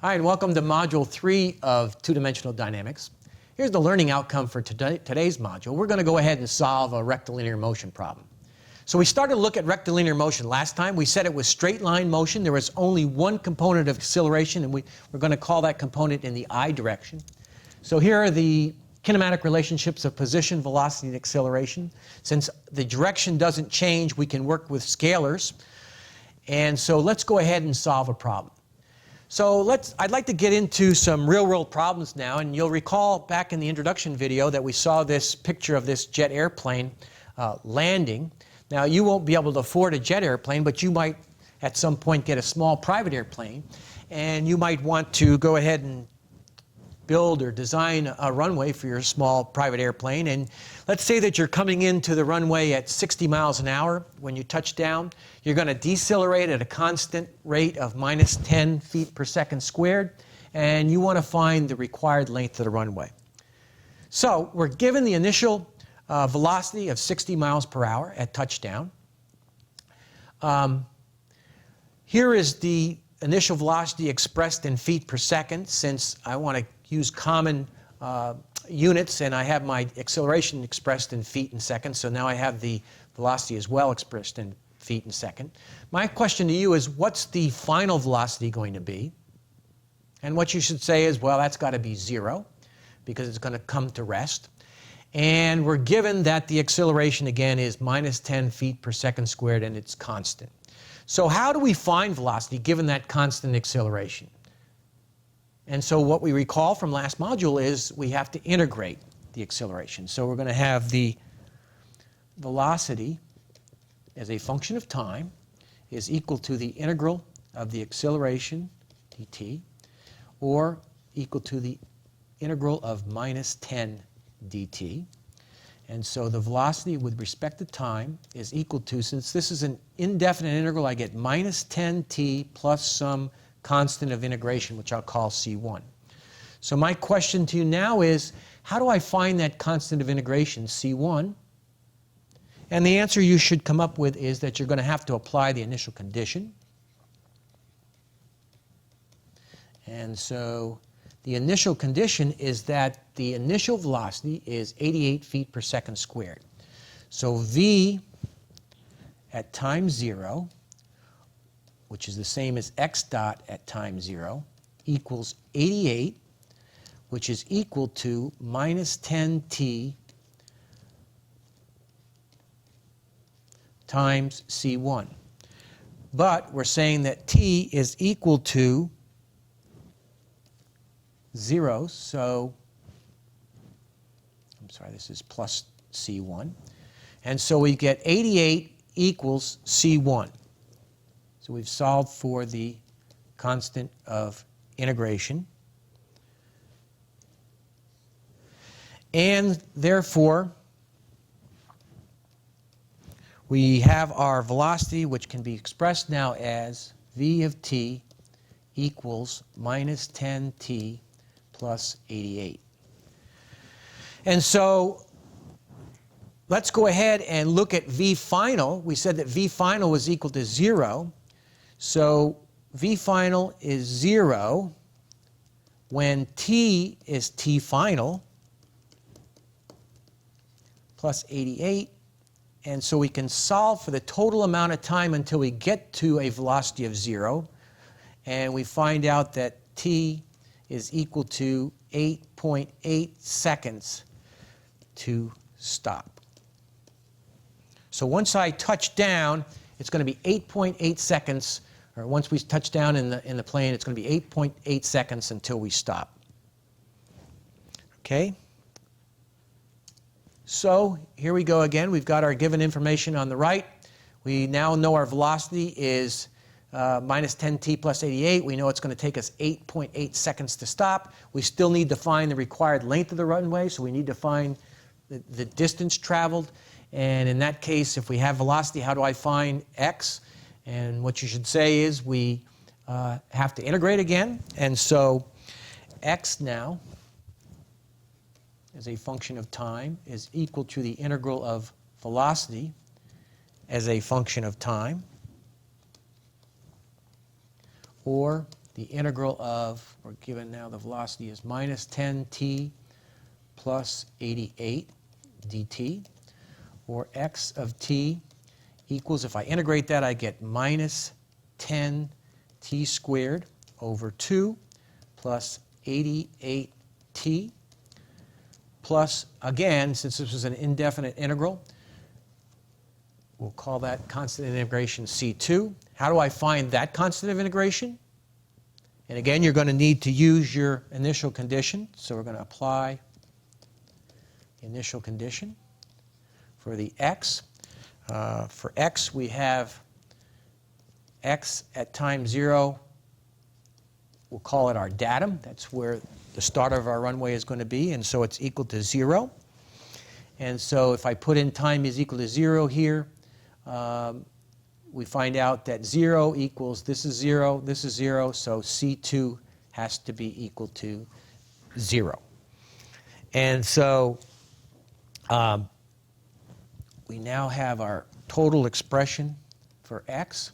Hi, and welcome to Module 3 of Two-Dimensional Dynamics. Here's the learning outcome for today's module. We're going to go ahead and solve a rectilinear motion problem. So we started to look at rectilinear motion last time. We said it was straight line motion. There was only one component of acceleration, and we're going to call that component in the I direction. So here are the kinematic relationships of position, velocity, and acceleration. Since the direction doesn't change, we can work with scalars. And so let's go ahead and solve a problem. So I'd like to get into some real-world problems now, and you'll recall back in the introduction video that we saw this picture of this jet airplane landing. Now, you won't be able to afford a jet airplane, but you might at some point get a small private airplane, and you might want to go ahead and build or design a runway for your small private airplane. And let's say that you're coming into the runway at 60 miles an hour. When you touch down, you're going to decelerate at a constant rate of minus 10 feet per second squared, and you want to find the required length of the runway. So we're given the initial velocity of 60 miles per hour at touchdown. Here is the initial velocity expressed in feet per second, since I want to use common units, and I have my acceleration expressed in feet in seconds, so now I have the velocity as well expressed in feet in second. My question to you is, what's the final velocity going to be? And what you should say is, well, that's got to be 0, because it's going to come to rest. And we're given that the acceleration, again, is minus 10 feet per second squared, and it's constant. So how do we find velocity given that constant acceleration? And so what we recall from last module is we have to integrate the acceleration. So we're going to have the velocity as a function of time is equal to the integral of the acceleration, dt, or equal to the integral of minus 10 dt. And so the velocity with respect to time is equal to, since this is an indefinite integral, I get minus 10t plus some constant of integration, which I'll call c1. So my question to you now is, how do I find that constant of integration, c1? And the answer you should come up with is that you're going to have to apply the initial condition. And so the initial condition is that the initial velocity is 88 feet per second squared. So v at time 0, which is the same as x dot at time 0, equals 88, which is equal to minus 10t times c1. But we're saying that t is equal to 0, so I'm sorry, this is plus c1. And so we get 88 equals c1. So we've solved for the constant of integration. And therefore, we have our velocity, which can be expressed now as v of t equals minus 10t plus 88. And so let's go ahead and look at v final. We said that v final was equal to 0. So v final is 0 when t is t final plus 88. And so we can solve for the total amount of time until we get to a velocity of 0. And we find out that t is equal to 8.8 seconds to stop. So once I touch down, it's going to be 8.8 seconds, or once we touch down in the plane, it's going to be 8.8 seconds until we stop. Okay? So here we go again. We've got our given information on the right. We now know our velocity is minus 10t plus 88. We know it's going to take us 8.8 seconds to stop. We still need to find the required length of the runway, so we need to find the distance traveled. And in that case, if we have velocity, how do I find x? And what you should say is we have to integrate again. And so x now, as a function of time, is equal to the integral of velocity as a function of time, or the integral of, we're given now the velocity is minus 10t plus 88 dt, or x of t equals, if I integrate that, I get minus 10t squared over 2 plus 88t plus, again, since this was an indefinite integral, we'll call that constant of integration C2. How do I find that constant of integration? And again, you're going to need to use your initial condition. So we're going to apply the initial condition for the x. For x, we have x at time 0. We'll call it our datum. That's where the start of our runway is going to be. And so it's equal to 0. And so if I put in time is equal to 0 here, we find out that 0 equals, this is 0, so C2 has to be equal to 0. And so we now have our total expression for x.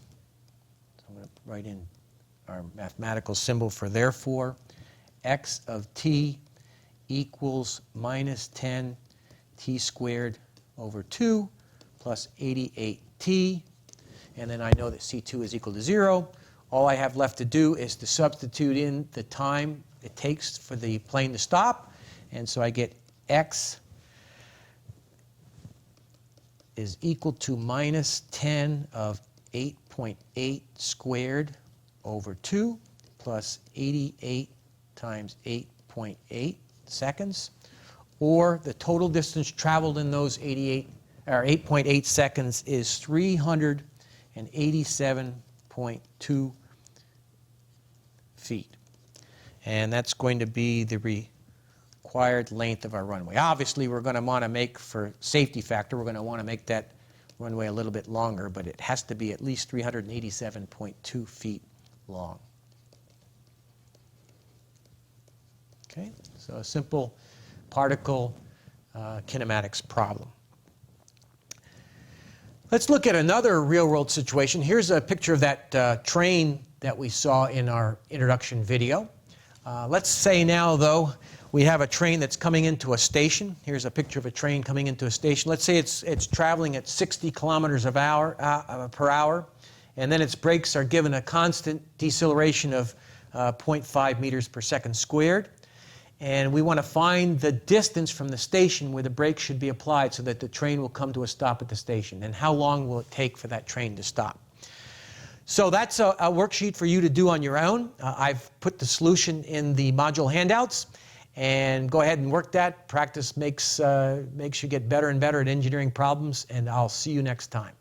So I'm going to write in our mathematical symbol for therefore. X of t equals minus 10 t squared over 2 plus 88t. And then I know that C2 is equal to 0. All I have left to do is to substitute in the time it takes for the plane to stop. And so I get x is equal to minus 10 of 8.8 squared over 2 plus 88 times 8.8 seconds. Or the total distance traveled in those 8.8 seconds is 387.2 feet. And that's going to be the required length of our runway. Obviously, we're going to want to make, for safety factor, we're going to want to make that runway a little bit longer, but it has to be at least 387.2 feet long. Okay, so a simple particle kinematics problem. Let's look at another real-world situation. Here's a picture of that train that we saw in our introduction video. Let's say now, though, we have a train that's coming into a station. Here's a picture of a train coming into a station. Let's say it's traveling at 60 kilometers per hour, and then its brakes are given a constant deceleration of 0.5 meters per second squared. And we want to find the distance from the station where the brakes should be applied so that the train will come to a stop at the station. And how long will it take for that train to stop? So that's a worksheet for you to do on your own. I've put the solution in the module handouts. And go ahead and work that. Practice makes you get better and better at engineering problems. And I'll see you next time.